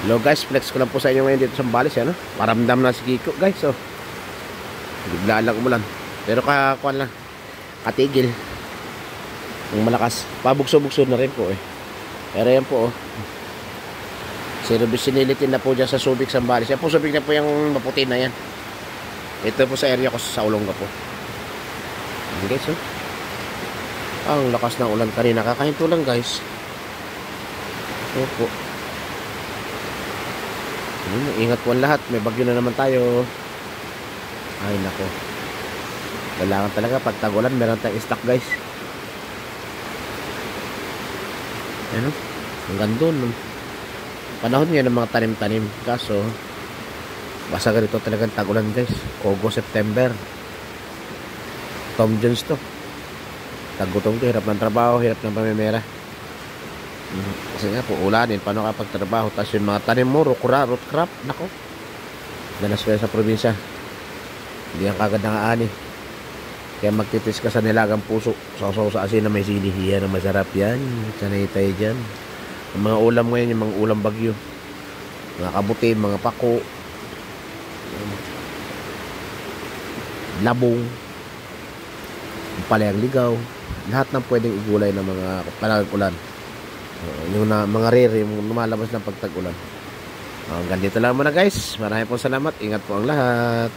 Hello guys, flex ko lang po sa inyo ngayon dito sa Zambales, ano? Paramdam na si Kiko guys, oh. Bigla lang umulan. Pero kakuan lang, katigil. Ang malakas. Pabugso-bugso na rin po eh. Pero yan po oh. Sinilitin na po dyan sa Subic Zambales. Yan po Subic na po yung maputi na yan. Ito po sa area ko sa Olonga po. Yan guys oh. Ang lakas ng ulan kanina. Kakahinto lang guys. Ito po. Ingat po ang lahat, may bagyo na naman tayo. Ay nako, kailangan talaga pag tag-ulan meron tayong stock guys. Ano, hanggang doon panahon ngayon ng mga tanim-tanim. Kaso basta ganito talagang tag-ulan guys. August, September, Tom Jones to. Tagutong to, hirap ng trabaho, hirap ng pamimera. Kasi nga po ulanin, paano kapag trabaho, tapos yung mga tanim mo, root crop, nako, danas kayo sa probinsya, hindi ang kagad ng ani. Kaya magtitis ka sa nilagang puso, sausaw sa asin na may sili, yan ang masarap yan. Sanay tayo dyan. Ang mga ulam ngayon, yung mga ulam bagyo, mga kabuti, mga pako, labong, palayang ligaw, lahat ng pwedeng igulay ng mga panag-ulan. Yung mga rare, yung lumalabas ng pagtag-ulan. Hanggang dito lang muna guys. Maraming po salamat. Ingat po ang lahat.